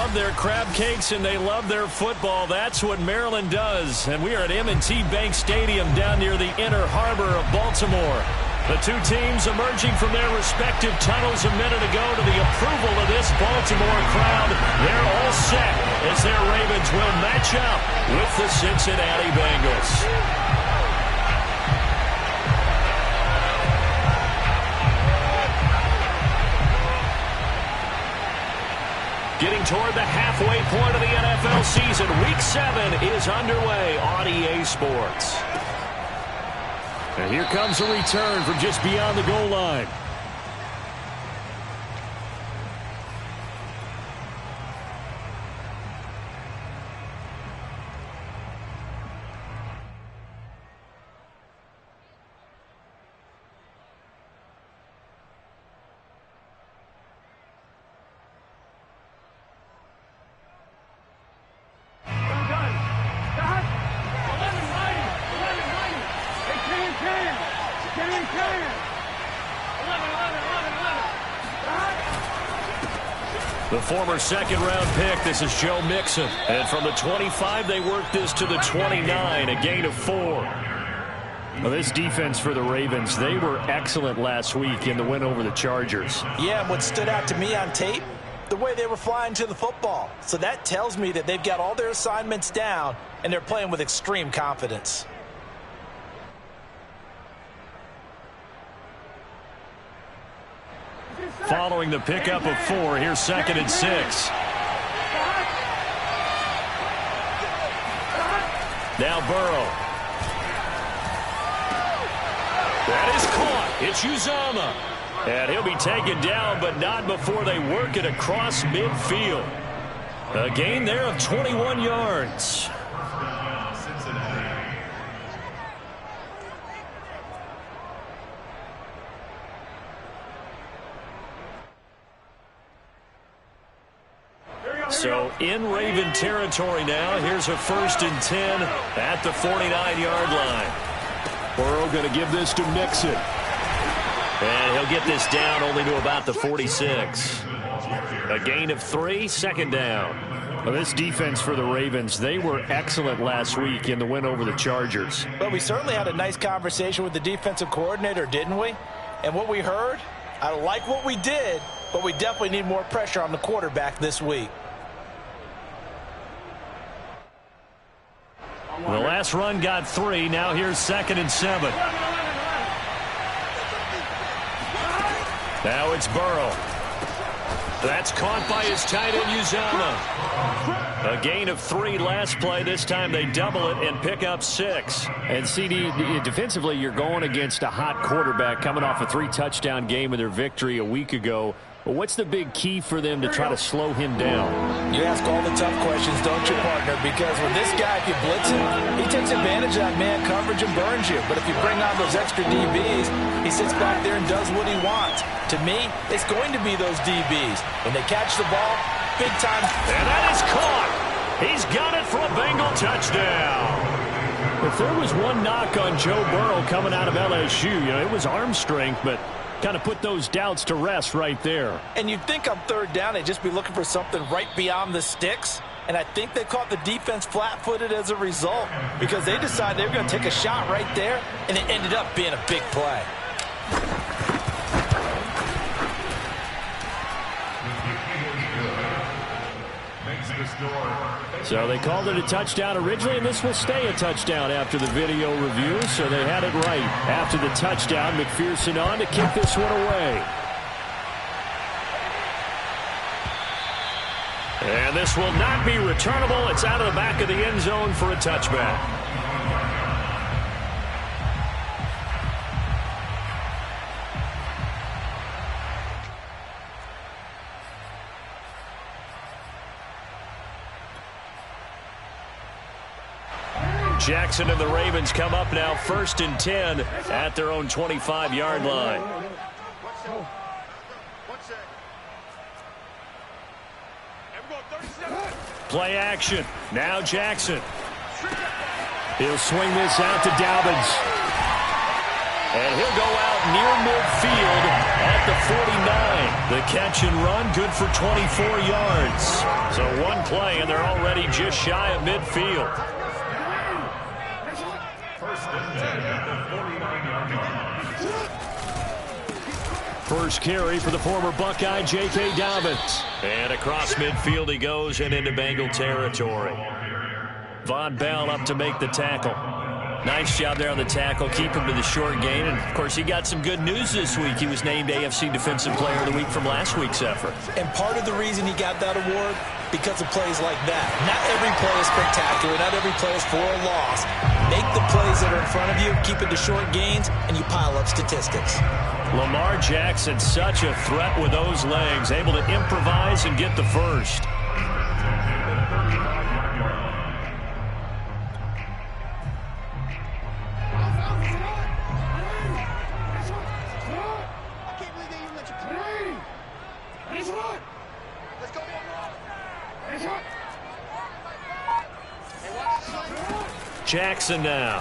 love their crab cakes and they love their football. That's what Maryland does. And we are at M&T Bank Stadium down near the Inner Harbor of Baltimore. The two teams emerging from their respective tunnels a minute ago to the approval of this Baltimore crowd. They're all set as their Ravens will match up with the Cincinnati Bengals. Getting toward the halfway point of the NFL season. Week 7 is underway on EA Sports. And here comes a return from just beyond the goal line. The former second-round pick, this is Joe Mixon. And from the 25, they worked this to the 29, a gain of 4. Well, this defense for the Ravens, they were excellent last week in the win over the Chargers. Yeah, and what stood out to me on tape, the way they were flying to the football. So that tells me that they've got all their assignments down, and they're playing with extreme confidence. Following the pickup of 4, here's 2nd and 6. Now Burrow. That is caught. It's Uzomah. And he'll be taken down, but not before they work it across midfield. A gain there of 21 yards. So in Raven territory now. Here's a 1st and 10 at the 49-yard line. Burrow going to give this to Mixon. And he'll get this down only to about the 46. A gain of 3, 2nd down. Well, this defense for the Ravens, they were excellent last week in the win over the Chargers. But we certainly had a nice conversation with the defensive coordinator, didn't we? And what we heard, I like what we did, but we definitely need more pressure on the quarterback this week. The last run got 3. Now here's 2nd and 7. Now it's Burrow. That's caught by his tight end, Uzomah. A gain of 3 last play. This time they double it and pick up 6. And CD, defensively, you're going against a hot quarterback coming off a 3-touchdown game of their victory a week ago. But what's the big key for them to try to slow him down? You ask all the tough questions, don't you, partner? Because with this guy, if you blitz him, he takes advantage of that man coverage and burns you. But if you bring on those extra DBs, he sits back there and does what he wants. To me, it's going to be those DBs. When they catch the ball, big time. And that is caught. He's got it for a Bengal touchdown. If there was one knock on Joe Burrow coming out of LSU, it was arm strength, but kind of put those doubts to rest right there. And you'd think on 3rd down they'd just be looking for something right beyond the sticks. And I think they caught the defense flat-footed as a result because they decided they were going to take a shot right there, and it ended up being a big play. So they called it a touchdown originally, and this will stay a touchdown after the video review, so they had it right. After the touchdown, McPherson on to kick this one away. And this will not be returnable. It's out of the back of the end zone for a touchback. Jackson and the Ravens come up now 1st and 10 at their own 25-yard line. Play action. Now Jackson. He'll swing this out to Dobbins. And he'll go out near midfield at the 49. The catch and run good for 24 yards. So one play, and they're already just shy of midfield. First carry for the former Buckeye, J.K. Dobbins. And across midfield he goes and into Bengal territory. Von Bell up to make the tackle. Nice job there on the tackle. Keep him to the short gain. And, of course, he got some good news this week. He was named AFC Defensive Player of the Week from last week's effort. And part of the reason he got that award, because of plays like that. Not every play is spectacular. Not every play is for a loss. Make the plays that are in front of you, keep it to short gains, and you pile up statistics. Lamar Jackson, such a threat with those legs, able to improvise and get the first. Jackson now.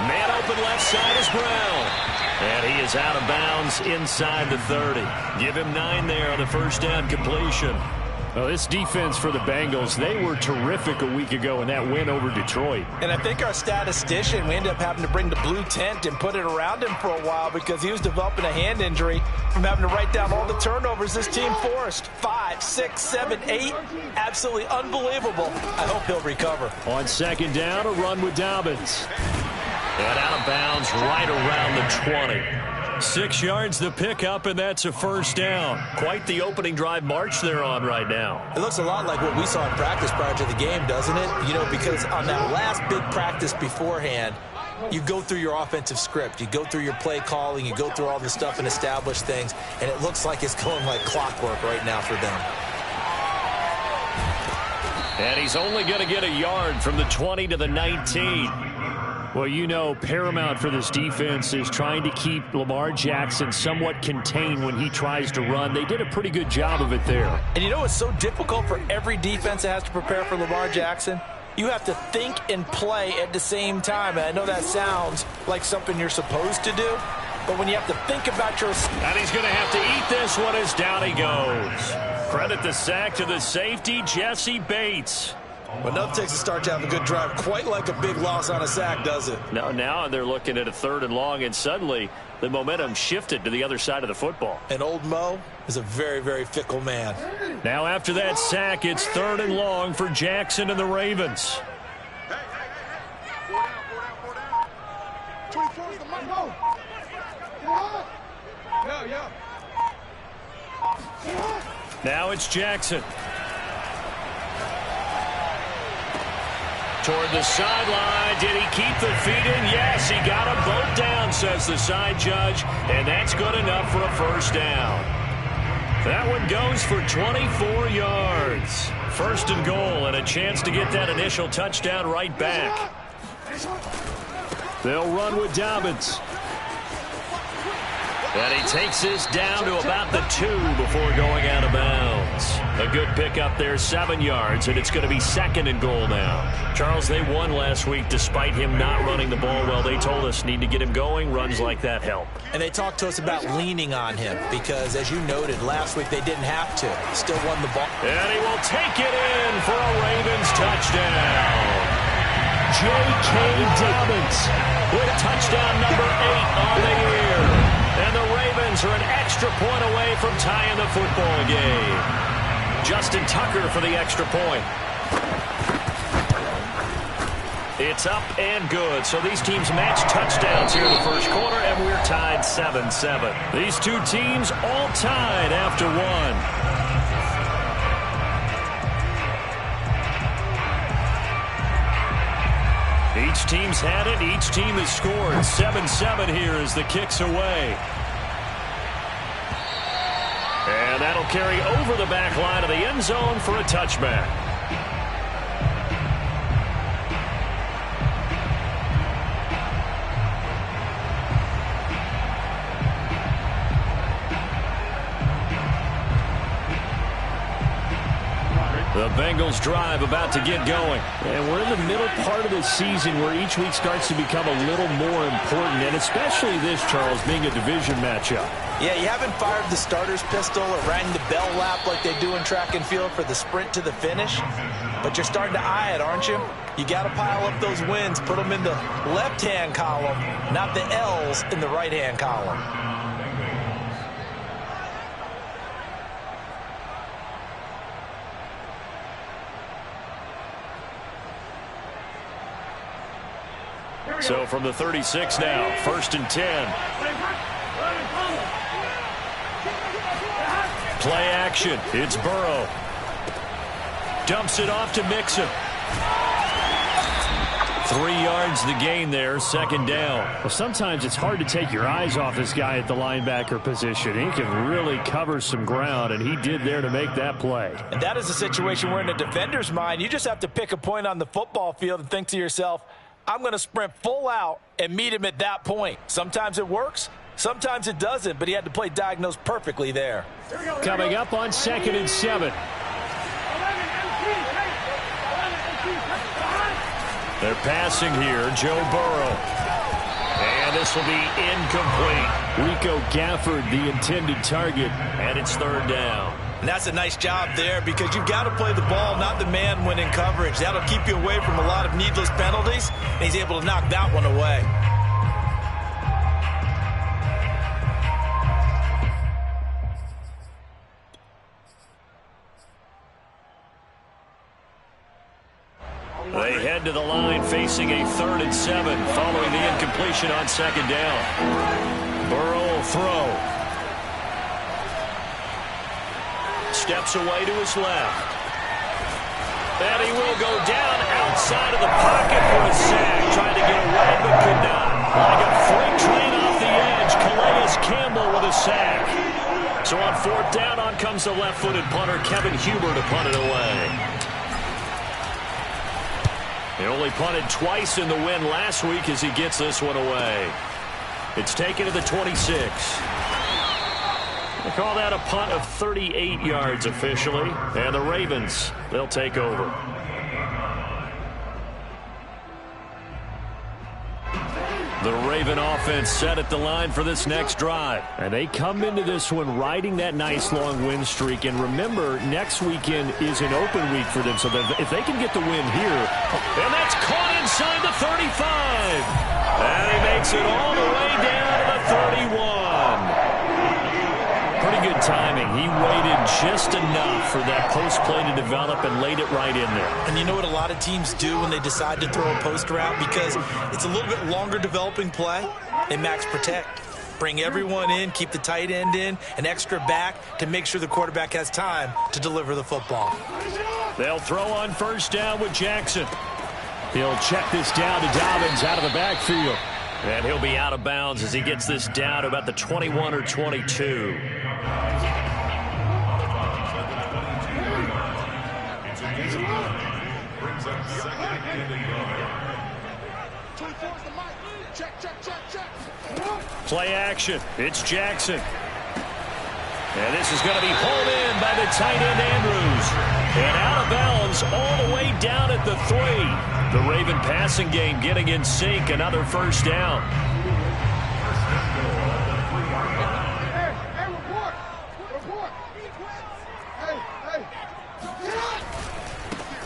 Man open left side is Brown. And he is out of bounds inside the 30. Give him 9 there on the first down completion. Well, this defense for the Bengals, they were terrific a week ago in that win over Detroit. And I think our statistician, we ended up having to bring the blue tent and put it around him for a while because he was developing a hand injury from having to write down all the turnovers this team forced. 5, 6, 7, 8. Absolutely unbelievable. I hope he'll recover. On second down, a run with Dobbins. And out of bounds right around the 20. 6 yards the pickup, and that's a first down. Quite the opening drive march they're on right now. It looks a lot like what we saw in practice prior to the game, doesn't it? You know, because on that last big practice beforehand, you go through your offensive script. You go through your play calling. You go through all the stuff and establish things, and it looks like it's going like clockwork right now for them. And he's only going to get a yard from the 20 to the 19. Well, you know, paramount for this defense is trying to keep Lamar Jackson somewhat contained when he tries to run. They did a pretty good job of it there. And you know it's so difficult for every defense that has to prepare for Lamar Jackson? You have to think and play at the same time. And I know that sounds like something you're supposed to do, but when you have to think about your... And he's going to have to eat this one as down he goes. Credit the sack to the safety, Jesse Bates. Well, nothing takes a start to have a good drive, quite like a big loss on a sack, does it? No, now they're looking at a 3rd and long, and suddenly the momentum shifted to the other side of the football. And old Mo is a very, very fickle man. Now after that sack, it's 3rd and long for Jackson and the Ravens. Now it's Jackson. Toward the sideline. Did he keep the feet in? Yes, he got them both down, says the side judge. And that's good enough for a first down. That one goes for 24 yards. 1st and goal, and a chance to get that initial touchdown right back. They'll run with Dobbins. And he takes this down to about the 2 before going out of bounds. A good pickup there, 7 yards, and it's going to be 2nd and goal now. Charles, they won last week despite him not running the ball well. They told us need to get him going. Runs like that help. And they talked to us about leaning on him because, as you noted, last week they didn't have to. Still won the ball. And he will take it in for a Ravens touchdown. J.K. Dobbins with touchdown number 8 on the year. And the Ravens are an extra point away from tying the football game. Justin Tucker for the extra point. It's up and good. So these teams match touchdowns here in the first quarter, and we're tied 7-7. These two teams all tied after one. Each team's had it. Each team has scored. 7-7 here as the kick's away. And that'll carry over the back line of the end zone for a touchback. The Bengals drive about to get going. And we're in the middle part of the season where each week starts to become a little more important, and especially this, Charles, being a division matchup. Yeah, you haven't fired the starter's pistol or rang the bell lap like they do in track and field for the sprint to the finish, but you're starting to eye it, aren't you? You got to pile up those wins, put them in the left-hand column, not the L's in the right-hand column. So from the 36 now, 1st and 10. Play action. It's Burrow. Dumps it off to Mixon. 3 yards the gain there, 2nd down. Well, sometimes it's hard to take your eyes off this guy at the linebacker position. He can really cover some ground, and he did there to make that play. And that is a situation where in a defender's mind, you just have to pick a point on the football field and think to yourself, I'm going to sprint full out and meet him at that point. Sometimes it works, sometimes it doesn't, but he had to play diagnosed perfectly there. Coming up on 2nd and 7. They're passing here, Joe Burrow. And this will be incomplete. Rico Gafford, the intended target, and it's 3rd down. And that's a nice job there because you've got to play the ball, not the man when in coverage. That'll keep you away from a lot of needless penalties, and he's able to knock that one away. They head to the line facing a 3rd and 7 following the incompletion on 2nd down. Burrow will throw. Steps away to his left. And he will go down outside of the pocket for a sack. Trying to get away, but could not. Like a freight train off the edge, Calais Campbell with a sack. So on 4th down, on comes the left-footed punter, Kevin Huber, to punt it away. He only punted twice in the win last week as he gets this one away. It's taken to the 26. They call that a punt of 38 yards officially. And the Ravens, they'll take over. The Raven offense set at the line for this next drive. And they come into this one riding that nice long win streak. And remember, next weekend is an open week for them. So that if they can get the win here. And that's caught inside the 35. And he makes it all the way down to the 31. Pretty good timing. He waited just enough for that post play to develop and laid it right in there. And you know what a lot of teams do when they decide to throw a post route? Because it's a little bit longer developing play. They max protect. Bring everyone in, keep the tight end in, an extra back to make sure the quarterback has time to deliver the football. They'll throw on 1st down with Jackson. He'll check this down to Dobbins out of the backfield. And he'll be out of bounds as he gets this down to about the 21 or 22. Play action. It's Jackson. And this is going to be pulled in by the tight end Andrews. And out of bounds all the way down at the 3. The Raven passing game getting in sync. Another 1st down.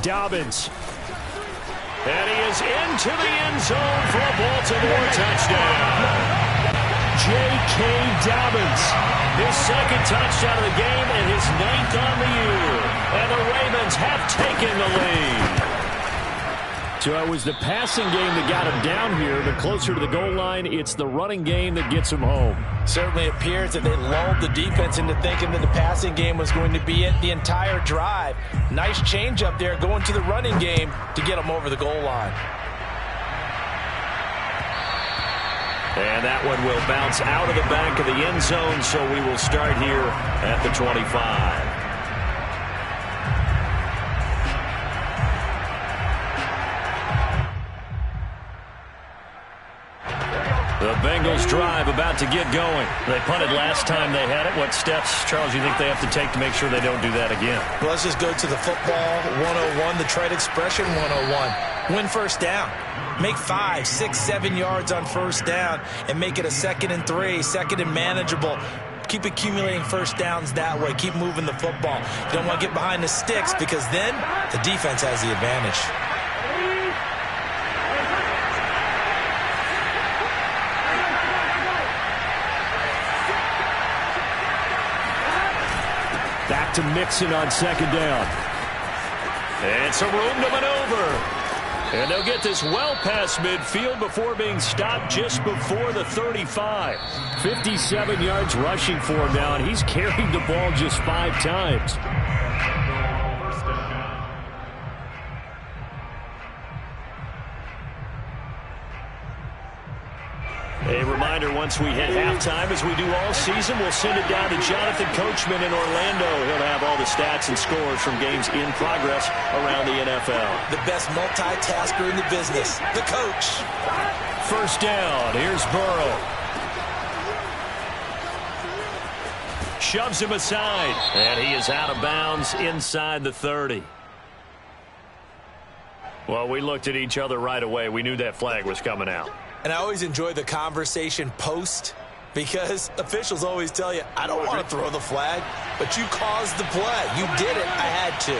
Dobbins. And he is into the end zone for a Baltimore touchdown. J.K. Dobbins, his 2nd touchdown of the game and his 9th on the year. And the Ravens have taken the lead. So it was the passing game that got him down here, but closer to the goal line, it's the running game that gets him home. Certainly appears that they lulled the defense into thinking that the passing game was going to be it the entire drive. Nice change up there going to the running game to get them over the goal line. And that one will bounce out of the back of the end zone, so we will start here at the 25. The Bengals drive about to get going. They punted last time they had it. What steps, Charles, do you think they have to take to make sure they don't do that again? Well, let's just go to the football 101, the trade expression 101. Win first down. Make 5, 6, 7 yards on first down and make it a 2nd and 3, 2nd and manageable. Keep accumulating first downs that way. Keep moving the football. You don't want to get behind the sticks because then the defense has the advantage. Back to Mixon on 2nd down. It's a room to maneuver. And they'll get this well past midfield before being stopped just before the 35. 57 yards rushing for him now, and he's carried the ball just 5 times. A reminder, once we hit halftime, as we do all season, we'll send it down to Jonathan Coachman in Orlando. He'll have all the stats and scores from games in progress around the NFL. The best multitasker in the business, the coach. First down, here's Burrow. Shoves him aside, and he is out of bounds inside the 30. Well, we looked at each other right away. We knew that flag was coming out. And I always enjoy the conversation post because officials always tell you, I don't want to throw the flag, but you caused the play. You did it. I had to.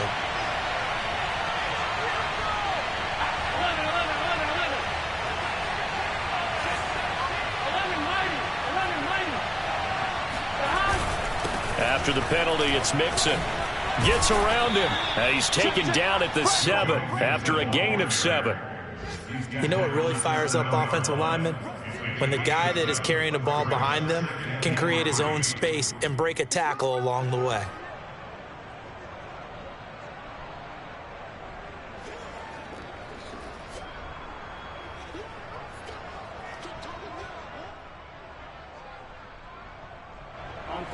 After the penalty, it's Mixon. Gets around him. He's taken down at the 7 after a gain of 7. You know what really fires up offensive linemen? When the guy that is carrying the ball behind them can create his own space and break a tackle along the way.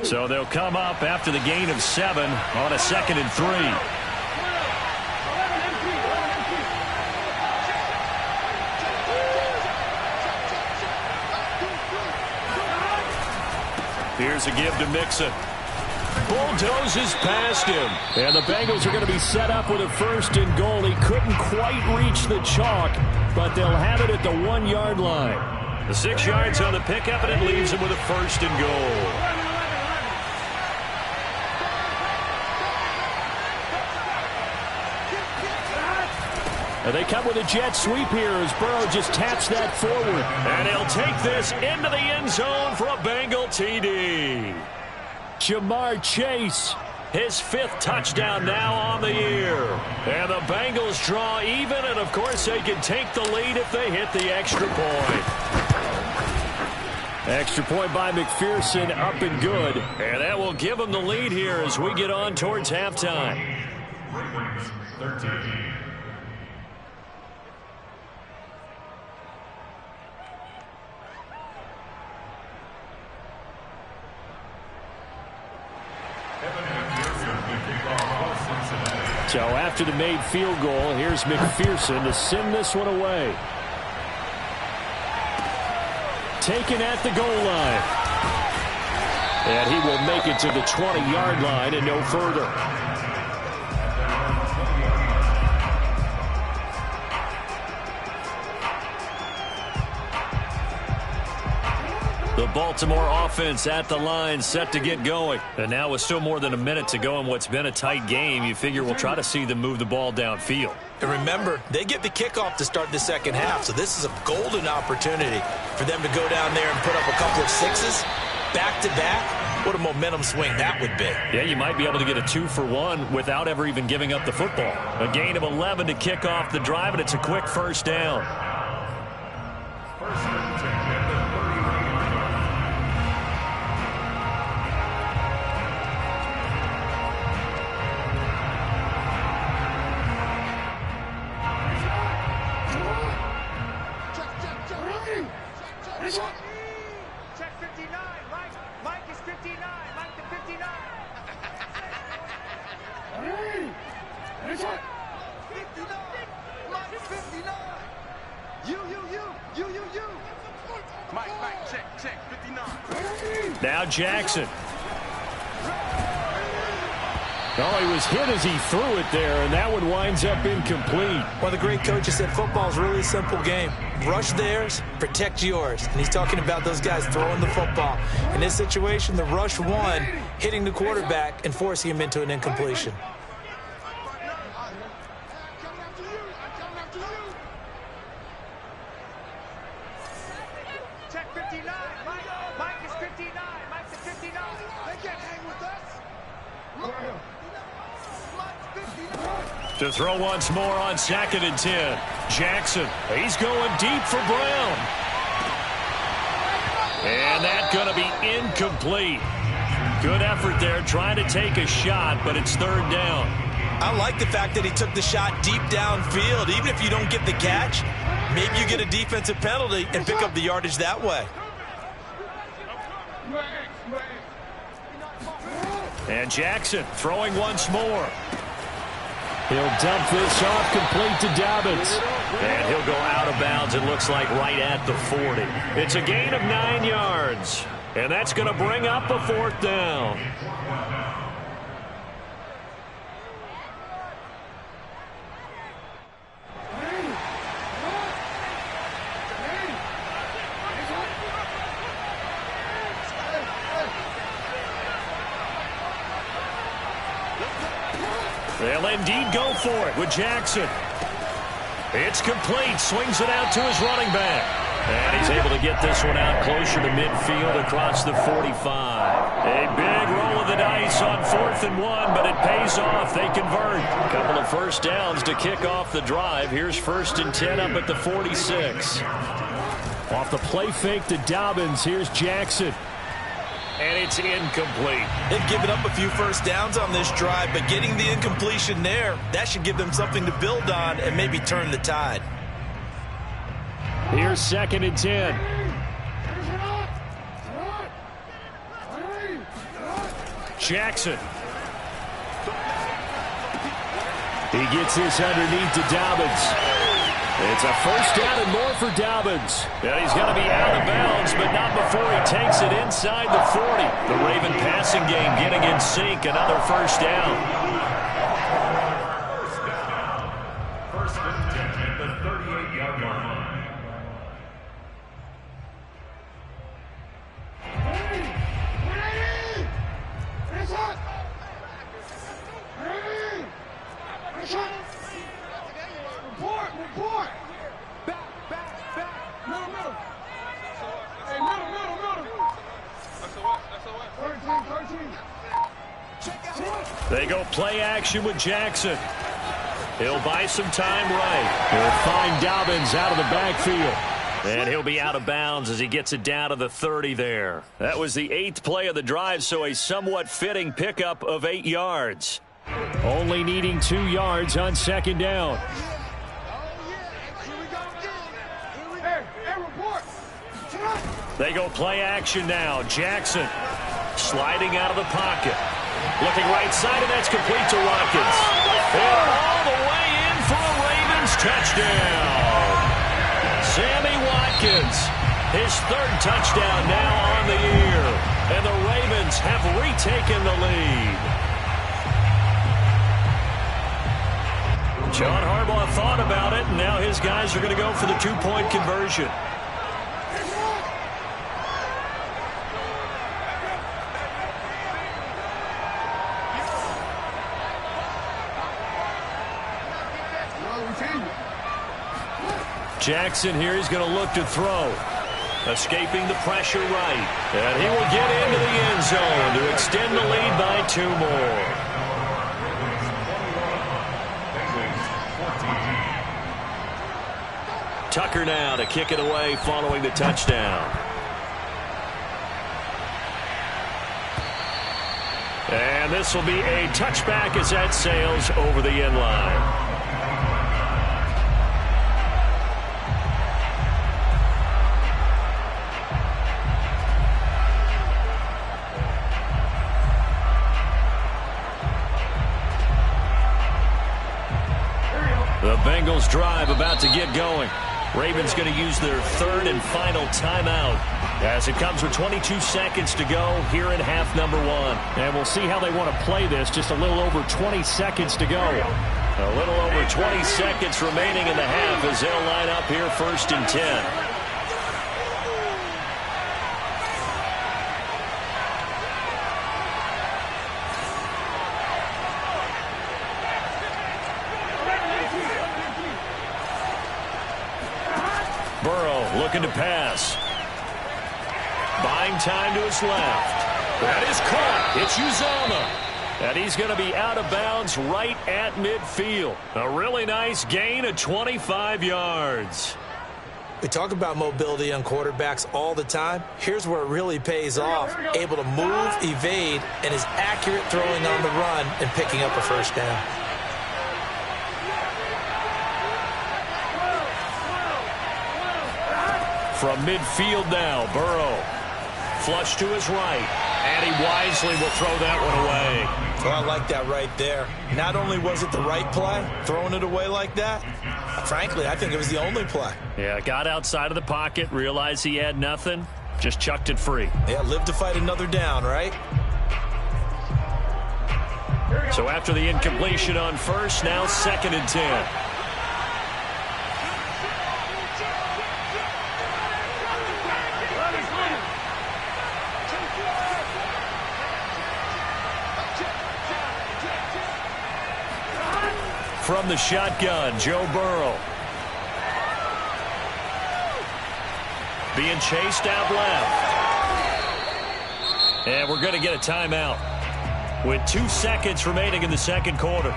So they'll come up after the gain of 7 on a 2nd and 3. Here's a give to Mixon. Bulldozes past him. And the Bengals are going to be set up with a 1st and goal. He couldn't quite reach the chalk, but they'll have it at the 1-yard line. The 6 yards on the pickup, and it leaves him with a 1st and goal. And they come with a jet sweep here as Burrow just taps that forward. And he'll take this into the end zone for a Bengal TD. Jamar Chase. His 5th touchdown now on the year. And the Bengals draw even, and of course they can take the lead if they hit the extra point. Extra point by McPherson, up and good. And that will give them the lead here as we get on towards halftime. 13. So after the made field goal, here's McPherson to send this one away. Taken at the goal line. And he will make it to the 20-yard line and no further. The Baltimore offense at the line, set to get going. And now with still more than a minute to go in what's been a tight game, you figure we'll try to see them move the ball downfield. And remember, they get the kickoff to start the second half, so this is a golden opportunity for them to go down there and put up a couple of 6s back-to-back. What a momentum swing that would be. Yeah, you might be able to get a 2-for-1 without ever even giving up the football. A gain of 11 to kick off the drive, and it's a quick first down. Check 59. Mike is 59. Mike to 59. 59. Mike 59. Now Jackson. Oh, he was hit as he threw it there, and that one winds up incomplete. One of the great coaches said football is really a simple game. Rush theirs, protect yours. And he's talking about those guys throwing the football. In this situation, the rush won, hitting the quarterback and forcing him into an incompletion. Check 59. Mike is 59. Mike's at 59. They can't hang with us. To throw once more on 2nd and 10. Jackson, he's going deep for Brown. And that's going to be incomplete. Good effort there trying to take a shot, but it's 3rd down. I like the fact that he took the shot deep downfield. Even if you don't get the catch, maybe you get a defensive penalty and pick up the yardage that way. And Jackson throwing once more. He'll dump this off complete to Dobbins. And he'll go out of bounds, it looks like, right at the 40. It's a gain of 9 yards. And that's going to bring up a 4th down. They'll indeed go for it with Jackson. It's complete. Swings it out to his running back. And he's able to get this one out closer to midfield across the 45. A big roll of the dice on 4th and 1, but it pays off. They convert. A couple of first downs to kick off the drive. Here's 1st and 10 up at the 46. Off the play fake to Dobbins. Here's Jackson. And it's incomplete. They've given up a few first downs on this drive, but getting the incompletion there, that should give them something to build on and maybe turn the tide. Here's 2nd and 10. Jackson. He gets this underneath to Dobbins. It's a first down and more for Dobbins. And he's going to be out of bounds, but not before he takes it inside the 40. The Raven passing game getting in sync. Another first down. First and 10 at the 38-yard line. Report! Back! Middle! Hey, middle! That's 13. They go play action with Jackson. He'll buy some time right. He'll find Dobbins out of the backfield. And he'll be out of bounds as he gets it down to the 30 there. That was the 8th play of the drive, so a somewhat fitting pickup of 8 yards. Only needing 2 yards on 2nd down. They go play action now. Jackson sliding out of the pocket. Looking right side, and that's complete to Watkins. And all the way in for a Ravens touchdown. Sammy Watkins, his 3rd touchdown now on the year. And the Ravens have retaken the lead. John Harbaugh thought about it, and now his guys are going to go for the 2-point conversion. Jackson here is going to look to throw. Escaping the pressure right. And he will get into the end zone to extend the lead by 2 more. Tucker now to kick it away following the touchdown. And this will be a touchback as that sails over the end line. The Bengals drive about to get going. Ravens going to use their third and final timeout as it comes with 22 seconds to go here in half number one. And we'll see how they want to play this. Just a little over 20 seconds to go. A little over 20 seconds remaining in the half as they'll line up here first and 10. Looking to pass. Buying time to his left. That is caught. It's Uzomah. And he's going to be out of bounds right at midfield. A really nice gain of 25 yards. We talk about mobility on quarterbacks all the time. Here's where it really pays off. Able to move, evade, and is accurate throwing on the run and picking up a first down. From midfield now, Burrow. Flush to his right. And he wisely will throw that one away. Well, I like that right there. Not only was it the right play, throwing it away like that, frankly, I think it was the only play. Yeah, got outside of the pocket, realized he had nothing, just chucked it free. Yeah, live to fight another down, right? So after the incompletion on first, now second and 10. From the shotgun, Joe Burrow. Being chased out left. And we're going to get a timeout with 2 seconds remaining in the second quarter.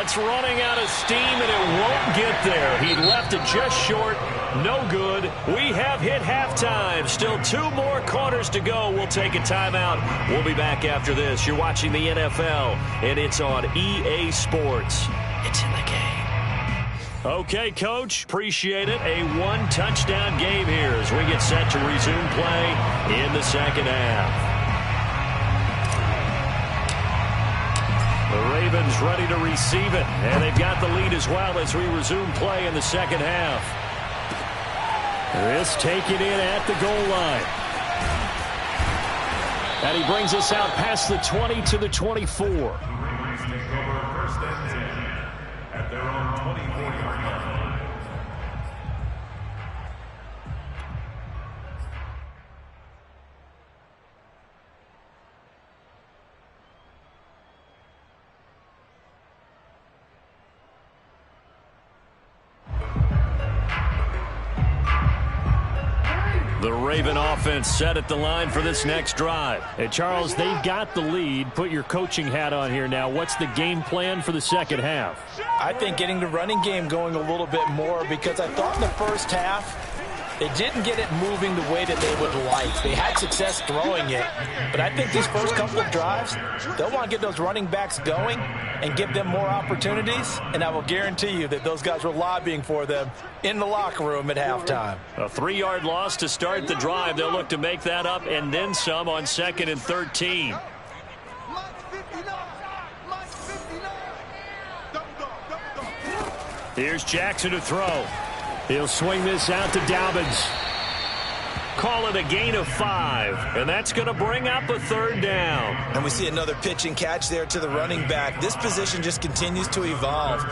It's running out of steam, and it won't get there. He left it just short. No good. We have hit halftime. Still 2 more quarters to go. We'll take a timeout. We'll be back after this. You're watching the NFL, and it's on EA Sports. It's in the game. Okay, Coach. Appreciate it. A 1-touchdown game here as we get set to resume play in the second half. The Ravens ready to receive it, and they've got the lead as well as we resume play in the second half. This taken in at the goal line. And he brings us out past the 20 to the 24. Ravens take over first and 10 at their own 24-yard line. The Raven offense set at the line for this next drive. Hey, Charles, they've got the lead. Put your coaching hat on here now. What's the game plan for the second half? I think getting the running game going a little bit more, because I thought in the first half they didn't get it moving the way that they would like. They had success throwing it, but I think these first couple of drives, they'll want to get those running backs going and give them more opportunities, and I will guarantee you that those guys were lobbying for them in the locker room at halftime. A 3-yard loss to start the drive. They'll look to make that up and then some on 2nd and 13. Here's Jackson to throw. He'll swing this out to Dobbins. Call it a gain of 5, and that's going to bring up a 3rd down. And we see another pitch and catch there to the running back. This position just continues to evolve.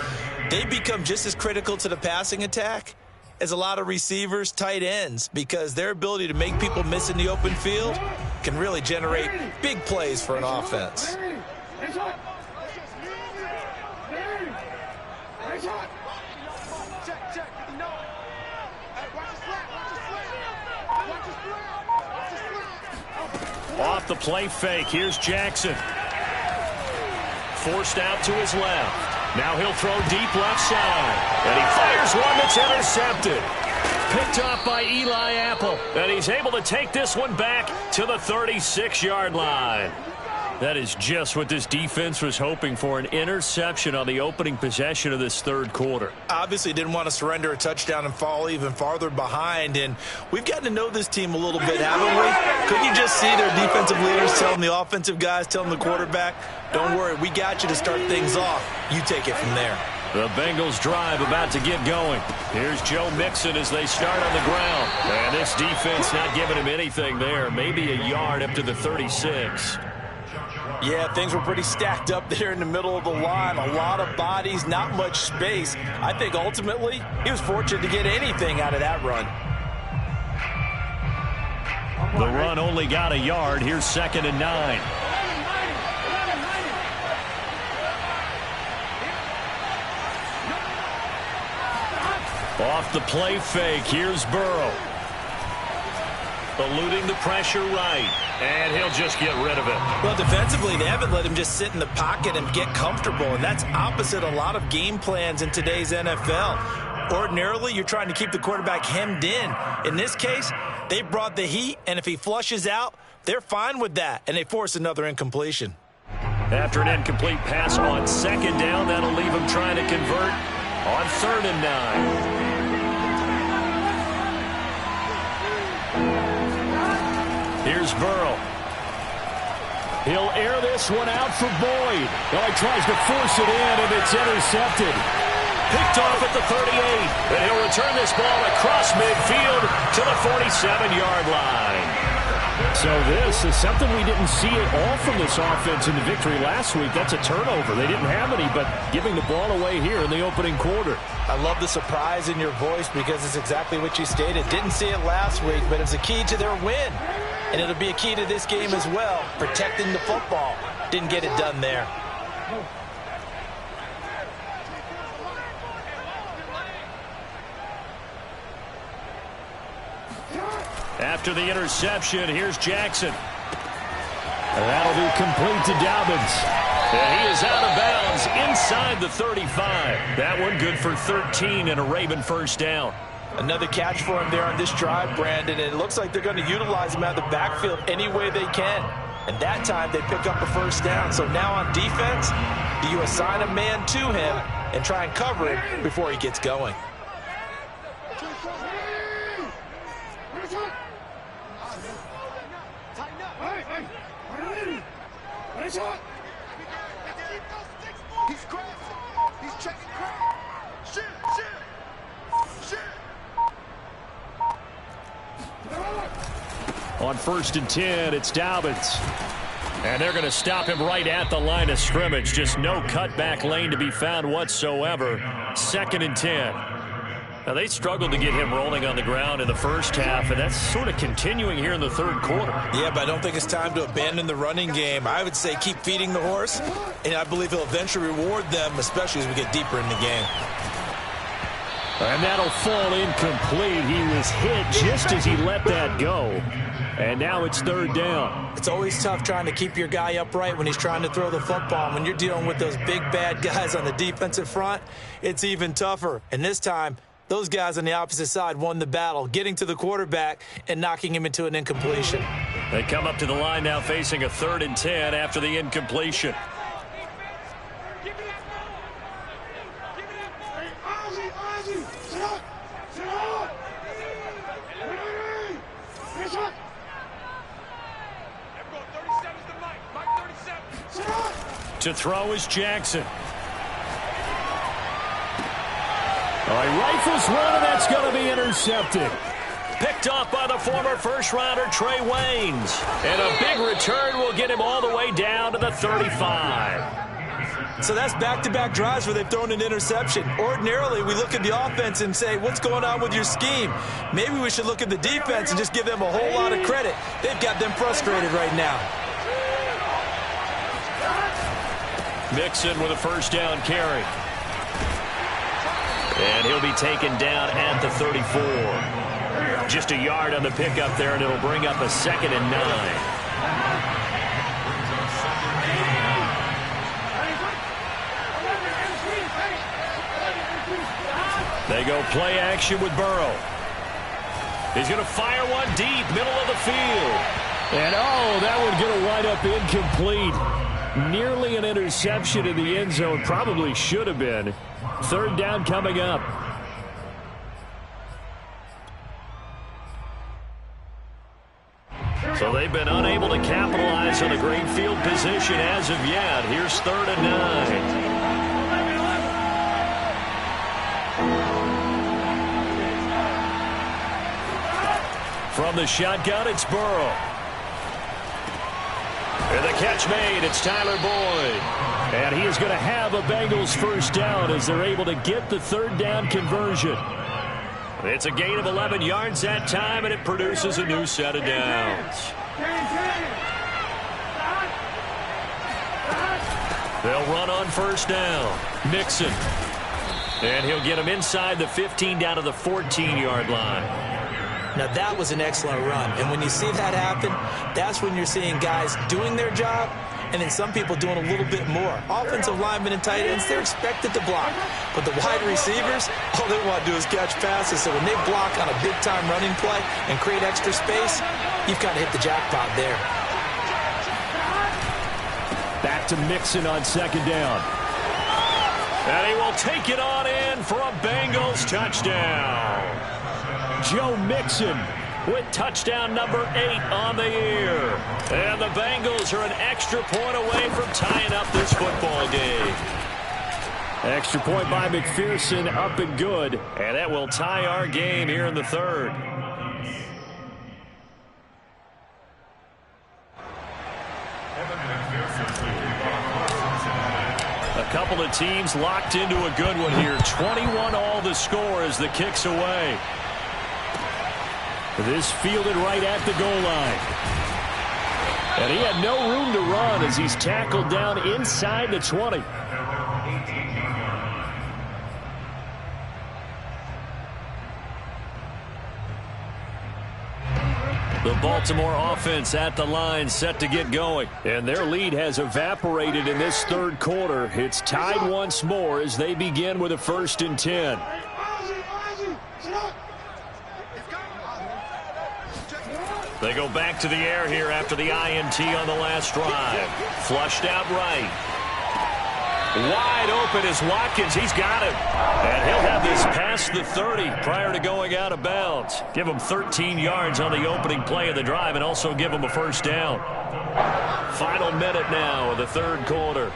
They become just as critical to the passing attack as a lot of receivers, tight ends, because their ability to make people miss in the open field can really generate big plays for an offense. Off the play fake, here's Jackson. Forced out to his left. Now he'll throw deep left side. And he fires one that's intercepted. Picked off by Eli Apple. And he's able to take this one back to the 36-yard line. That is just what this defense was hoping for, an interception on the opening possession of this third quarter. Obviously didn't want to surrender a touchdown and fall even farther behind, and we've gotten to know this team a little bit, haven't we? Couldn't you just see their defensive leaders telling the offensive guys, telling the quarterback, don't worry, we got you to start things off. You take it from there. The Bengals drive about to get going. Here's Joe Mixon as they start on the ground. And this defense not giving him anything there, maybe a yard up to the 36. Yeah, things were pretty stacked up there in the middle of the line. A lot of bodies, not much space. I think ultimately he was fortunate to get anything out of that run. The run only got a yard. Here's 2nd and 9. Off the play fake. Here's Burrow. Eluding the pressure right. And he'll just get rid of it. Well, defensively, they haven't let him just sit in the pocket and get comfortable, and that's opposite a lot of game plans in today's NFL. Ordinarily, you're trying to keep the quarterback hemmed in. In this case, they brought the heat, and if he flushes out, they're fine with that, and they force another incompletion. After an incomplete pass on 2nd down, that'll leave him trying to convert on 3rd and 9. Here's Burrow. He'll air this one out for Boyd. Well, he tries to force it in, and it's intercepted. Picked off at the 38. And he'll return this ball across midfield to the 47-yard line. So this is something we didn't see at all from this offense in the victory last week. That's a turnover. They didn't have any, but giving the ball away here in the opening quarter. I love the surprise in your voice because it's exactly what you stated. Didn't see it last week, but it's a key to their win. And it'll be a key to this game as well, protecting the football. Didn't get it done there. After the interception, here's Jackson. And that'll be complete to Dobbins. And he is out of bounds inside the 35. That one good for 13 and a Raven first down. Another catch for him there on this drive, Brandon, and it looks like they're going to utilize him out of the backfield any way they can. And that time they pick up a first down. So now on defense, do you assign a man to him and try and cover him before he gets going? He's crashing. He's checking crash. Shoot. On 1st and 10, it's Dobbins. And they're going to stop him right at the line of scrimmage. Just no cutback lane to be found whatsoever. 2nd and 10. Now, they struggled to get him rolling on the ground in the first half, and that's sort of continuing here in the third quarter. Yeah, but I don't think it's time to abandon the running game. I would say keep feeding the horse, and I believe he'll eventually reward them, especially as we get deeper in the game. And that'll fall incomplete. He was hit just as he let that go. And now it's 3rd down. It's always tough trying to keep your guy upright when he's trying to throw the football. When you're dealing with those big, bad guys on the defensive front, it's even tougher. And this time, those guys on the opposite side won the battle, getting to the quarterback and knocking him into an incompletion. They come up to the line now facing a 3rd and 10 after the incompletion. To throw is Jackson. He rifles one, and that's going to be intercepted. Picked off by the former first-rounder Trey Waynes. And a big return will get him all the way down to the 35. So that's back-to-back drives where they've thrown an interception. Ordinarily, we look at the offense and say, what's going on with your scheme? Maybe we should look at the defense and just give them a whole lot of credit. They've got them frustrated right now. Mixon with a first down carry. And he'll be taken down at the 34. Just a yard on the pickup there, and it'll bring up a 2nd and 9. They go play action with Burrow. He's going to fire one deep, middle of the field. And, oh, that one's going to wind up incomplete. Nearly an interception in the end zone. Probably should have been. Third down coming up. So they've been unable to capitalize on a great field position as of yet. Here's 3rd and 9. From the shotgun, it's Burrow. And the catch made, it's Tyler Boyd. And he is going to have a Bengals first down as they're able to get the 3rd down conversion. It's a gain of 11 yards that time, and it produces a new set of downs. They'll run on first down. Mixon. And he'll get him inside the 15 down to the 14-yard line. Now, that was an excellent run. And when you see that happen, that's when you're seeing guys doing their job and then some people doing a little bit more. Offensive linemen and tight ends, they're expected to block. But the wide receivers, all they want to do is catch passes. So when they block on a big-time running play and create extra space, you've kind of hit the jackpot there. Back to Mixon on 2nd down. And he will take it on in for a Bengals touchdown. Joe Mixon with touchdown number 8 on the year. And the Bengals are an extra point away from tying up this football game. Extra point by McPherson, up and good. And that will tie our game here in the 3rd. A couple of teams locked into a good one here. 21 all the score as the kick's away. This fielded right at the goal line. And he had no room to run as he's tackled down inside the 20. The Baltimore offense at the line set to get going. And their lead has evaporated in this 3rd quarter. It's tied once more as they begin with a 1st and 10. They go back to the air here after the INT on the last drive. Flushed out right. Wide open is Watkins. He's got him. And he'll have this past the 30 prior to going out of bounds. Give him 13 yards on the opening play of the drive and also give him a first down. Final minute now of the 3rd quarter.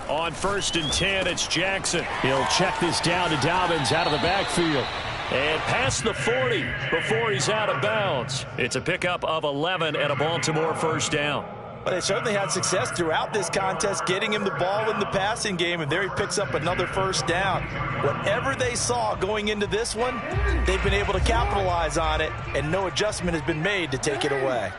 On 1st and 10, it's Jackson. He'll check this down to Dobbins out of the backfield. And past the 40 before he's out of bounds. It's a pickup of 11 and a Baltimore first down. Well, they certainly had success throughout this contest getting him the ball in the passing game, and there he picks up another first down. Whatever they saw going into this one, they've been able to capitalize on it, and no adjustment has been made to take it away.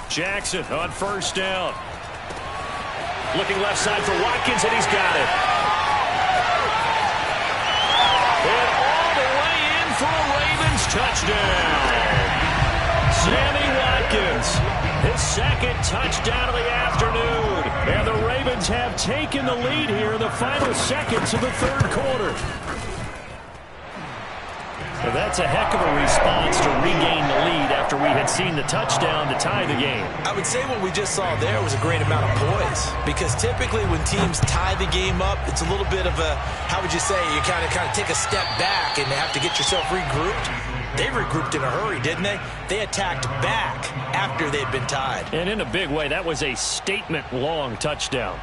Jackson on first down. Looking left side for Watkins, and he's got it. And all the way in for a Ravens touchdown. Sammy Watkins, his 2nd touchdown of the afternoon. And the Ravens have taken the lead here in the final seconds of the 3rd quarter. Well, that's a heck of a response to regain the lead after we had seen the touchdown to tie the game. I would say what we just saw there was a great amount of poise, because typically when teams tie the game up, it's a little bit of a, how would you say, you kind of take a step back and have to get yourself regrouped. They regrouped in a hurry, didn't they? They attacked back after they'd been tied. And in a big way, that was a statement-long touchdown.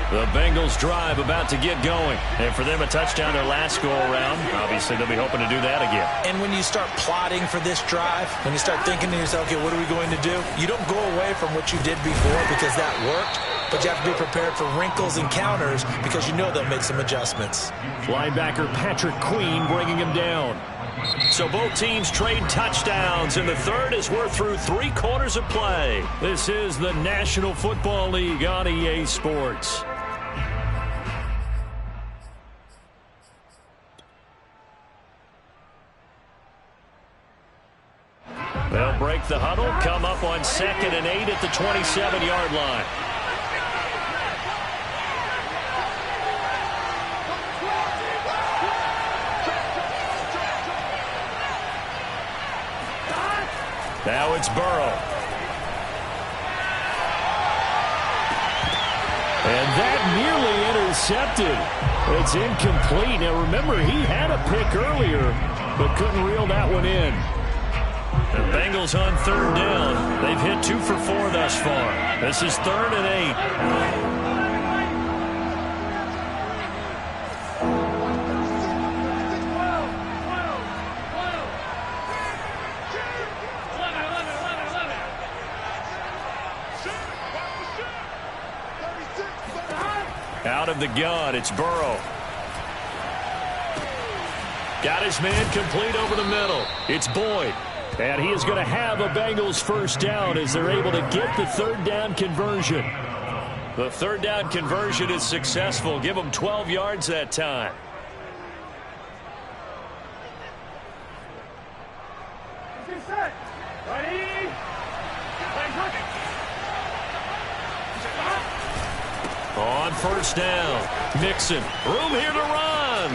The Bengals drive about to get going. And for them, a touchdown their last go-around. Obviously, they'll be hoping to do that again. And when you start plotting for this drive, when you start thinking to yourself, okay, what are we going to do? You don't go away from what you did before because that worked. but you have to be prepared for wrinkles and counters because you know they'll make some adjustments. Linebacker Patrick Queen bringing him down. So both teams trade touchdowns, and the third as we're through 3 quarters of play. This is the National Football League on EA Sports. They'll break the huddle, come up on 2nd and 8 at the 27-yard line. Now it's Burrow. And that nearly intercepted. It's incomplete. Now remember, he had a pick earlier, but couldn't reel that one in. The Bengals on 3rd down. They've hit 2 for 4 thus far. This is 3rd and 8. Out of the gun, it's Burrow. Got his man complete over the middle. It's Boyd. And he is going to have a Bengals first down as they're able to get the 3rd down conversion. The 3rd down conversion is successful. Give them 12 yards that time. On 1st down, Mixon. Room here to run.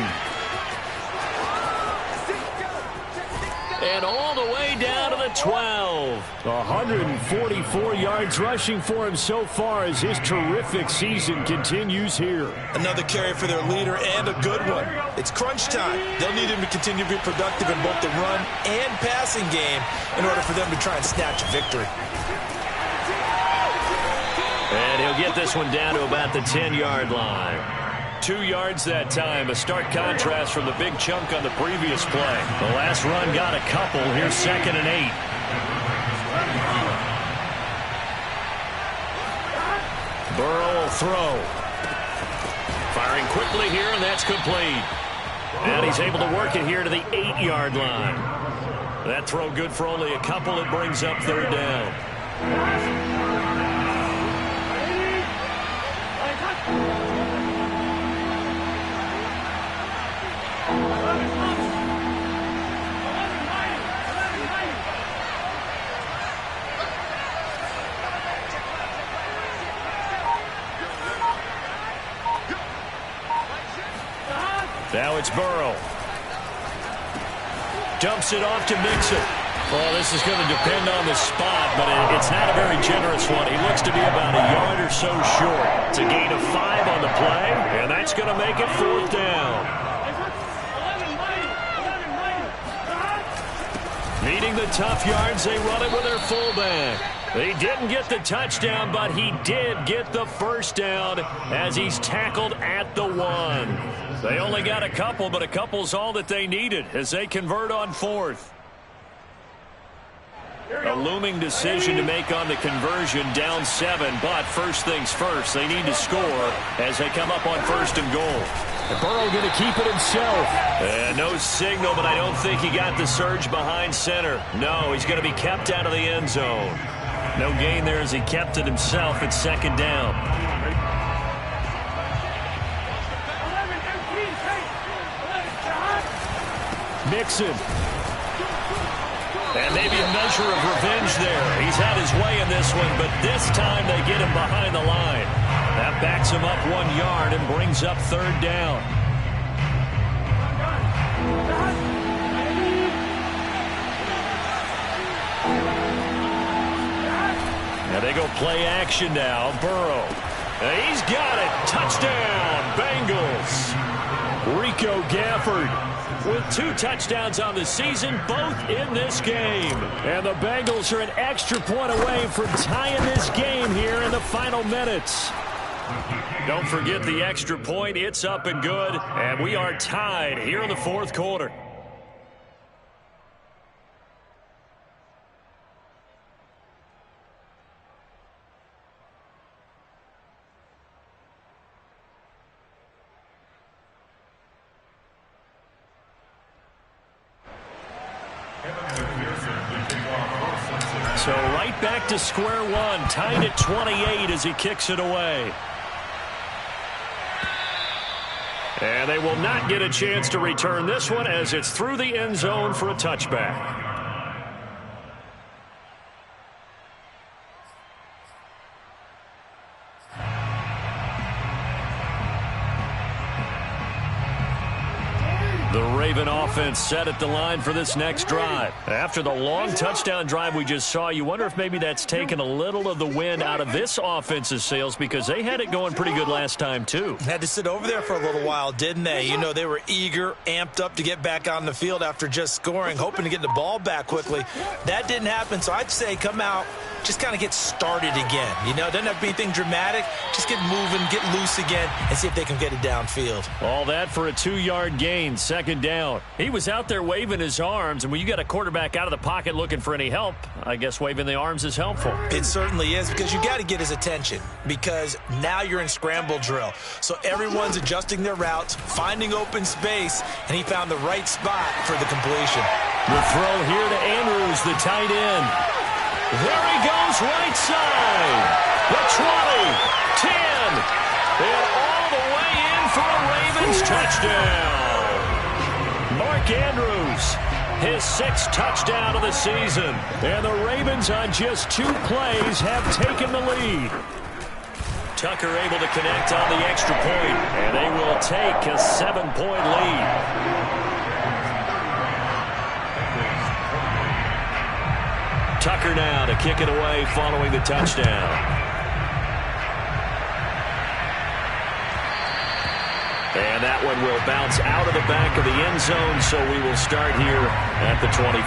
And all the way down to the 12. 144 yards rushing for him so far as his terrific season continues here. Another carry for their leader and a good one. It's crunch time. They'll need him to continue to be productive in both the run and passing game in order for them to try and snatch a victory. And he'll get this one down to about the 10-yard line. 2 yards that time, a stark contrast from the big chunk on the previous play. The last run got a couple. Here's 2nd and 8. Burrow will throw. Firing quickly here, and that's complete. And he's able to work it here to the 8-yard line. That throw good for only a couple. It brings up 3rd down. Now it's Burrow. Dumps it off to Mixon. Well, this is going to depend on the spot, but it's not a very generous one. He looks to be about a yard or so short. It's a gain of 5 on the play, and that's going to make it 4th down. Needing the tough yards, they run it with their fullback. They didn't get the touchdown, but he did get the first down as he's tackled at the 1. They only got a couple, but a couple's all that they needed as they convert on 4th. A looming decision to make on the conversion, down 7, but first things first, they need to score as they come up on 1st and goal. And Burrow going to keep it himself. No signal, but I don't think he got the surge behind center. No, he's going to be kept out of the end zone. No gain there as he kept it himself at 2nd down. Mixon. And maybe a measure of revenge there. He's had his way in this one, but this time they get him behind the line. That backs him up 1 yard and brings up 3rd down. Now they go play action now. Burrow. And he's got it. Touchdown, Bengals. Rico Gafford with 2 touchdowns on the season, both in this game. And the Bengals are an extra point away from tying this game here in the final minutes. Don't forget the extra point. It's up and good. And we are tied here in the 4th quarter. So right back to square one, tied at 28 as he kicks it away. And they will not get a chance to return this one as it's through the end zone for a touchback. The Raven offense set at the line for this next drive. After the long touchdown drive we just saw, you wonder if maybe that's taken a little of the wind out of this offense's sails because they had it going pretty good last time too. Had to sit over there for a little while, didn't they? You know, they were eager, amped up to get back on the field after just scoring, hoping to get the ball back quickly. That didn't happen, so I'd say come out, just kind of get started again. You know, it doesn't have to be anything dramatic. Just get moving, get loose again, and see if they can get it downfield. All that for a 2-yard gain, second down. He was out there waving his arms, and when you got a quarterback out of the pocket looking for any help, I guess waving the arms is helpful. It certainly is, because you got to get his attention, because now you're in scramble drill. So everyone's adjusting their routes, finding open space, and he found the right spot for the completion. The throw here to Andrews, the tight end. There he goes, right side. The 20, 10, and all the way in for a Ravens touchdown. Mark Andrews, his 6th touchdown of the season. And the Ravens on just 2 plays have taken the lead. Tucker able to connect on the extra point, and they will take a 7-point lead. Tucker now to kick it away following the touchdown. And that one will bounce out of the back of the end zone, so we will start here at the 25.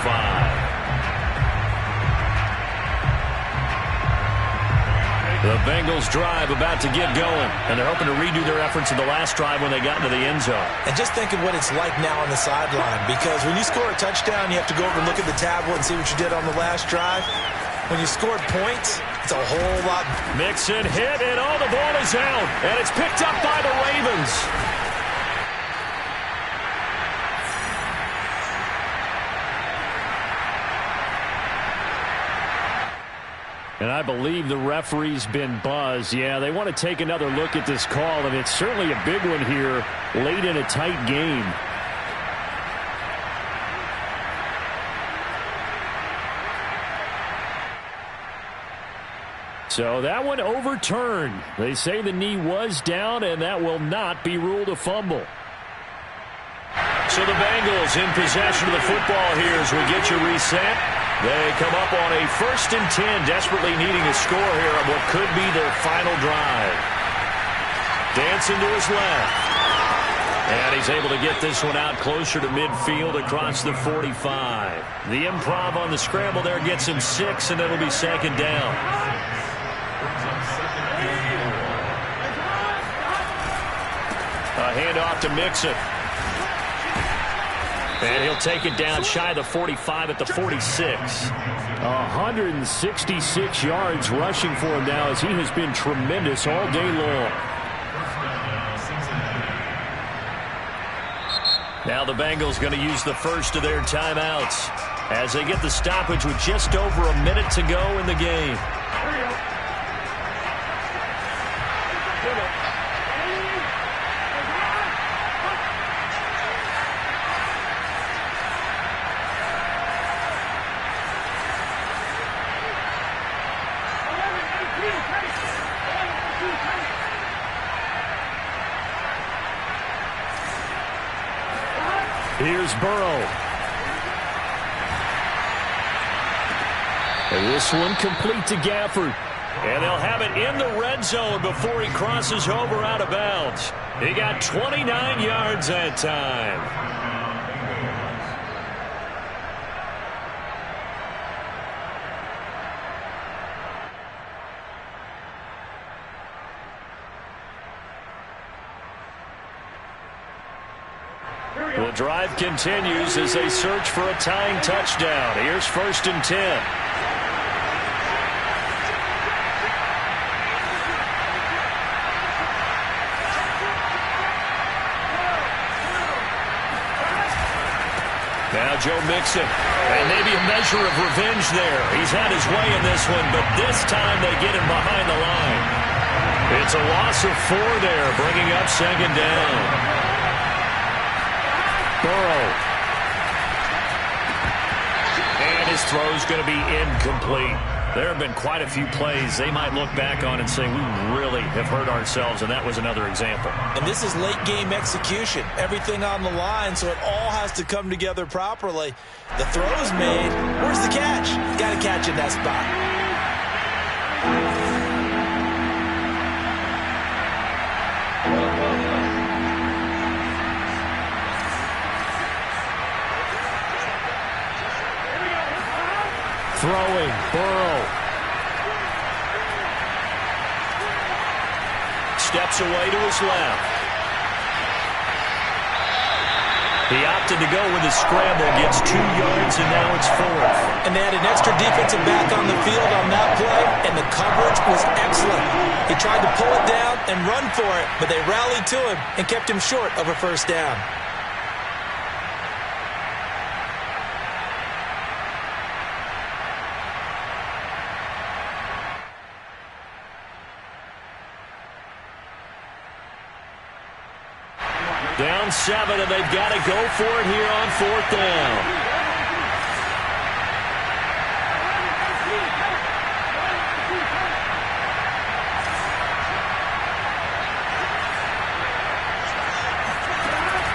The Bengals drive about to get going, and they're hoping to redo their efforts in the last drive when they got into the end zone. And just think of what it's like now on the sideline, because when you score a touchdown, you have to go over and look at the tablet and see what you did on the last drive. When you scored points, it's a whole lot. Mixon hit, and all the ball is out, and it's picked up by the Ravens. And I believe the referee's been buzzed. Yeah, they want to take another look at this call, and it's certainly a big one here late in a tight game. So that one overturned. They say the knee was down, and that will not be ruled a fumble. So the Bengals in possession of the football here as we get you reset. They come up on a 1st and 10, desperately needing a score here on what could be their final drive. Dancing to his left. And he's able to get this one out closer to midfield across the 45. The improv on the scramble there gets him 6, and it'll be 2nd down. A handoff to Mixon. And he'll take it down shy of the 45 at the 46. 166 yards rushing for him now as he has been tremendous all day long. Now the Bengals going to use the first of their timeouts as they get the stoppage with just over a minute to go in the game. Here's Burrow. And this one complete to Gafford. And they'll have it in the red zone before he crosses over out of bounds. He got 29 yards that time. The drive continues as they search for a tying touchdown. Here's 1st and 10. Now Joe Mixon. And maybe a measure of revenge there. He's had his way in this one, but this time they get him behind the line. It's a loss of 4 there, bringing up second down. Burrow. And his throw's going to be incomplete. There have been quite a few plays they might look back on and say, we really have hurt ourselves, and that was another example. And this is late-game execution. Everything on the line, so it all has to come together properly. The throw's made. Where's the catch? Got to catch in that spot. Throwing, Burrow. Steps away to his left. He opted to go with a scramble, gets 2 yards, and now it's 4th. And they had an extra defensive back on the field on that play, and the coverage was excellent. He tried to pull it down and run for it, but they rallied to him and kept him short of a first down. Down 7, and they've got to go for it here on 4th down.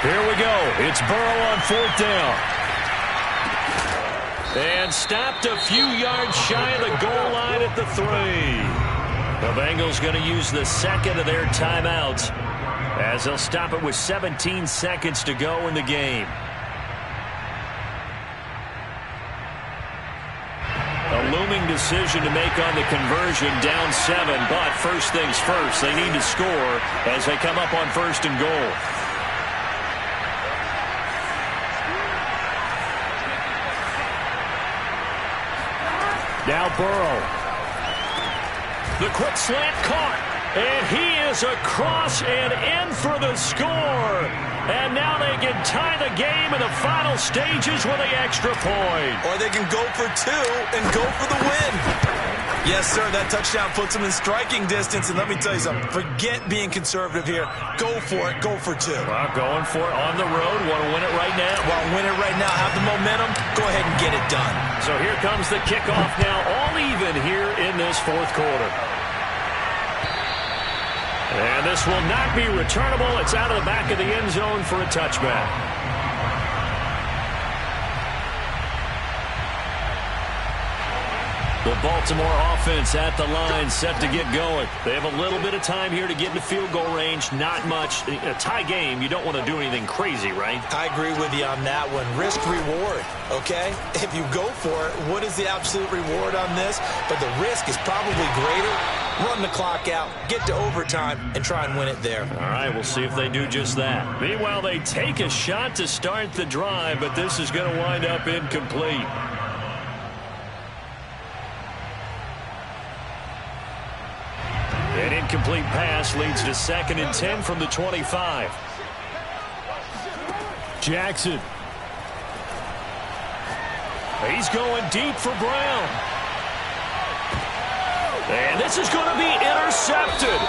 Here we go. It's Burrow on 4th down. And stopped a few yards shy of the goal line at the 3. The Bengals going to use the second of their timeouts, as they'll stop it with 17 seconds to go in the game. A looming decision to make on the conversion, down 7, but first things first, they need to score as they come up on 1st and goal. Now Burrow. The quick slant caught. And he is across and in for the score. And now they can tie the game in the final stages with an extra point. Or they can go for 2 and go for the win. Yes, sir, that touchdown puts them in striking distance. And let me tell you something, forget being conservative here. Go for it, go for 2. Well, going for it on the road. Want to win it right now? Want to win it right now, have the momentum, go ahead and get it done. So here comes the kickoff now, all even here in this 4th quarter. And this will not be returnable. It's out of the back of the end zone for a touchback. The Baltimore offense at the line, set to get going. They have a little bit of time here to get into field goal range. Not much. A tie game, you don't want to do anything crazy, right? I agree with you on that one. Risk-reward, okay? If you go for it, what is the absolute reward on this? But the risk is probably greater. Run the clock out, get to overtime, and try and win it there. All right, we'll see if they do just that. Meanwhile, they take a shot to start the drive, but this is going to wind up incomplete. An incomplete pass leads to 2nd and 10 from the 25. Jackson. He's going deep for Brown. And this is going to be intercepted.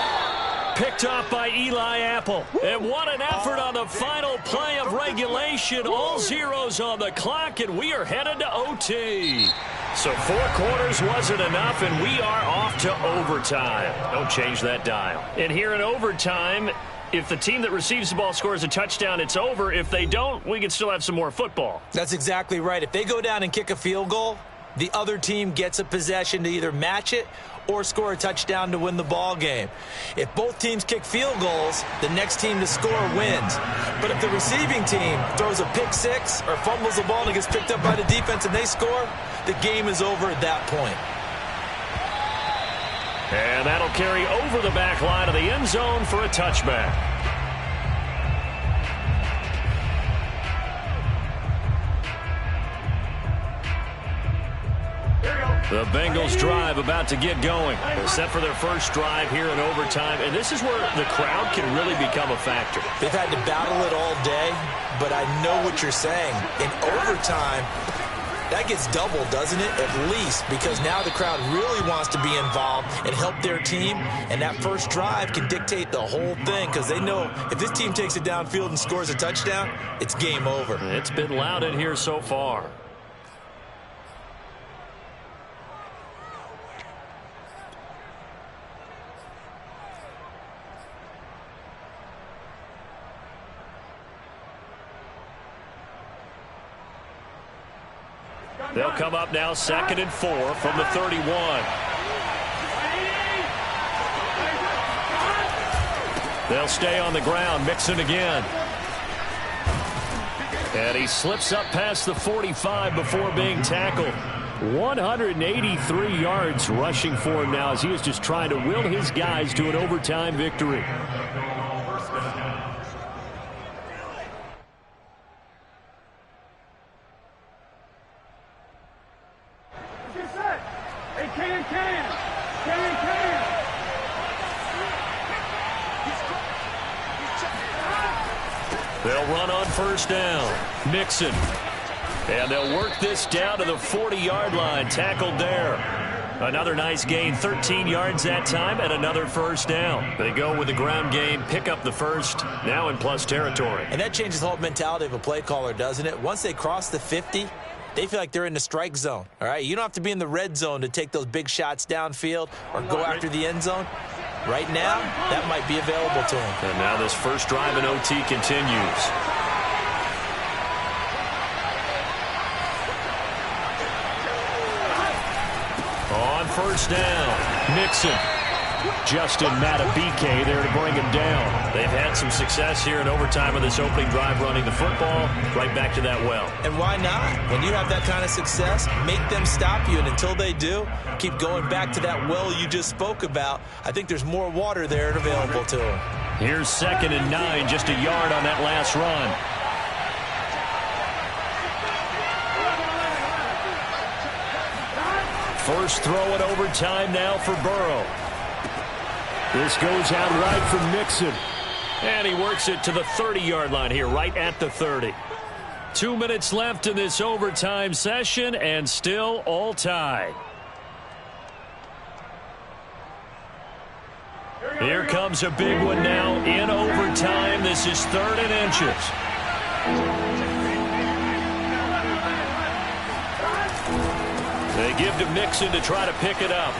Picked off by Eli Apple. And what an effort on the final play of regulation. All zeros on the clock, and we are headed to OT. So 4 quarters wasn't enough, and we are off to overtime. Don't change that dial. And here in overtime, if the team that receives the ball scores a touchdown, it's over. If they don't, we can still have some more football. That's exactly right. If they go down and kick a field goal, the other team gets a possession to either match it or score a touchdown to win the ball game. If both teams kick field goals, the next team to score wins. But if the receiving team throws a pick 6 or fumbles the ball and it gets picked up by the defense and they score, the game is over at that point. And that'll carry over the back line of the end zone for a touchback. The Bengals drive about to get going. They're set for their first drive here in overtime, and this is where the crowd can really become a factor. They've had to battle it all day, but I know what you're saying. In overtime, That gets doubled, doesn't it? At least, because now the crowd really wants to be involved and help their team, and that first drive can dictate the whole thing because they know if this team takes it downfield and scores a touchdown, it's game over. It's been loud in here so far. They'll come up now 2nd and 4 from the 31. They'll stay on the ground. Mixon again. And he slips up past the 45 before being tackled. 183 yards rushing for him now as he is just trying to will his guys to an overtime victory. They'll run on first down. Mixon. And they'll work this down to the 40-yard line. Tackled there. Another nice gain. 13 yards that time and another first down. They go with the ground game, pick up the first, now in plus territory. And that changes the whole mentality of a play caller, doesn't it? Once they cross the 50, they feel like they're in the strike zone. All right, you don't have to be in the red zone to take those big shots downfield or go after the end zone. Right now, that might be available to him. And now this first drive in OT continues. On first down, Mixon. Justin Matabike there to bring him down. They've had some success here in overtime of this opening drive running the football. Right back to that well. And why not? When you have that kind of success, make them stop you. And until they do, keep going back to that well you just spoke about. I think there's more water there available to them. Here's 2nd and 9, just a yard on that last run. First throw in overtime now for Burrow. This goes out right for Mixon. And he works it to the 30-yard line here, right at the 30. 2 minutes left in this overtime session, and still all tied. Here comes a big one now in overtime. This is 3rd and inches. They give to Mixon to try to pick it up.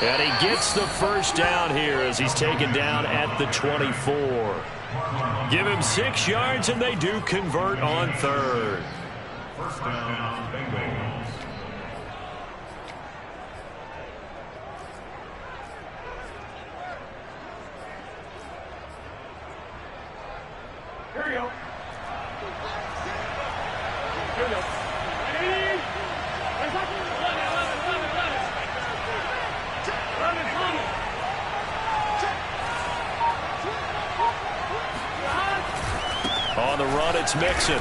And he gets the first down here as he's taken down at the 24. Give him 6 yards, and they do convert on 3rd. First down, Bengals. Here we go. Here we go. On the run, it's Mixon.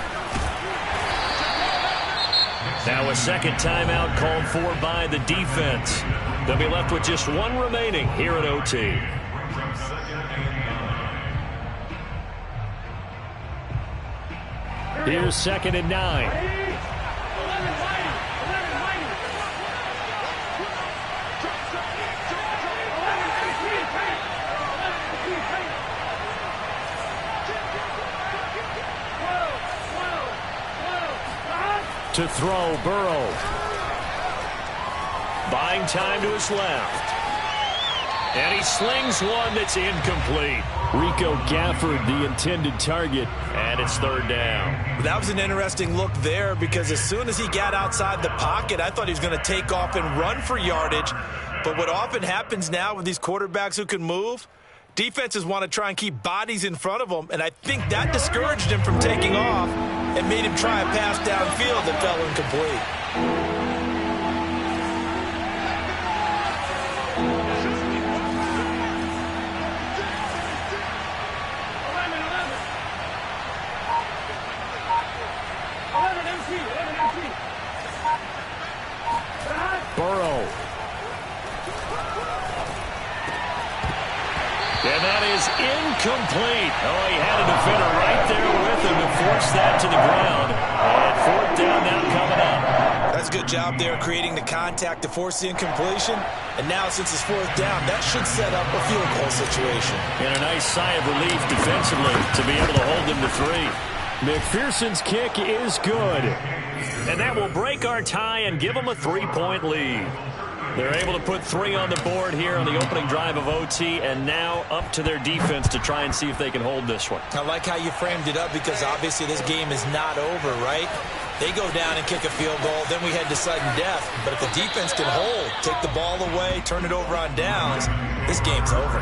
Now a second timeout called for by the defense. They'll be left with just one remaining here at OT. Here's 2nd and 9. To throw, Burrow. Buying time to his left. And he slings one that's incomplete. Rico Gafford, the intended target, and it's 3rd down. That was an interesting look there because as soon as he got outside the pocket, I thought he was going to take off and run for yardage. But what often happens now with these quarterbacks who can move, defenses want to try and keep bodies in front of them, and I think that discouraged him from taking off and made him try a pass downfield that fell incomplete. Burrow. And that is incomplete. Oh, he had a defender right there with him to force that to the ground. And 4th down now coming up. good job there creating the contact to force the incompletion. And now, since it's fourth down, that should set up a field goal situation. And a nice sigh of relief defensively to be able to hold them to 3. McPherson's kick is good. And that will break our tie and give them a 3-point lead. They're able to put 3 on the board here on the opening drive of OT, and now up to their defense to try and see if they can hold this one. I like how you framed it up because obviously this game is not over, right? They go down and kick a field goal, then we head to sudden death. But if the defense can hold, take the ball away, turn it over on downs, this game's over.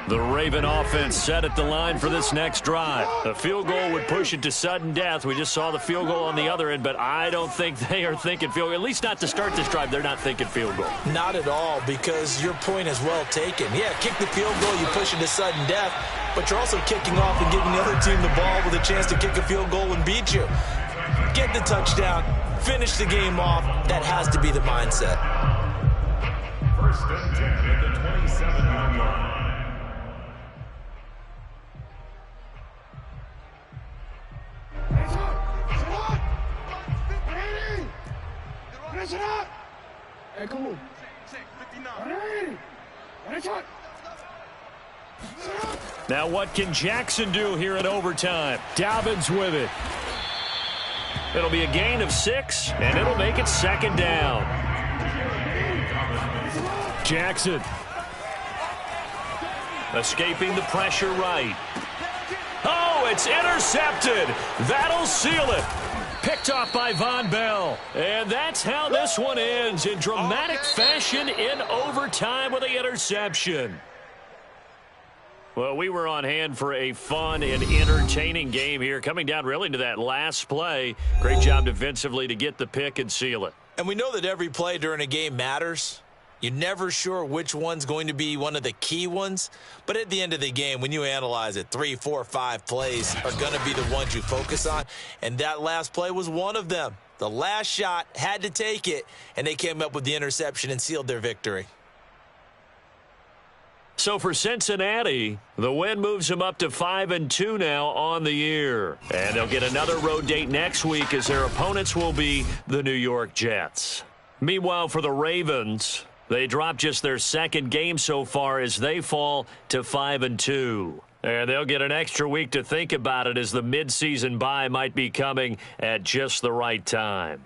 The Raven offense set at the line for this next drive. A field goal would push it to sudden death. We just saw the field goal on the other end, but I don't think they are thinking field goal. At least not to start this drive. They're not thinking field goal. Not at all, because your point is well taken. Yeah, kick the field goal, you push it to sudden death, but you're also kicking off and giving the other team the ball with a chance to kick a field goal and beat you. Get the touchdown, finish the game off. That has to be the mindset. First and 10 at the 27-yard line. Now what can Jackson do here in overtime? Dobbins with it. It'll be a gain of 6, and it'll make it second down. Jackson. Escaping the pressure right. Oh, it's intercepted. That'll seal it. Picked off by Von Bell. And that's how this one ends, in dramatic fashion in overtime with the interception. Well, we were on hand for a fun and entertaining game here, coming down really to that last play. Great job defensively to get the pick and seal it. And we know that every play during a game matters. You're never sure which one's going to be one of the key ones. But at the end of the game, when you analyze it, 3, 4, 5 plays are going to be the ones you focus on. And that last play was one of them. The last shot had to take it, and they came up with the interception and sealed their victory. So for Cincinnati, the win moves them up to 5-2 now on the year. And they'll get another road date next week as their opponents will be the New York Jets. Meanwhile, for the Ravens, they drop just their second game so far as they fall to 5-2. And they'll get an extra week to think about it as the midseason bye might be coming at just the right time.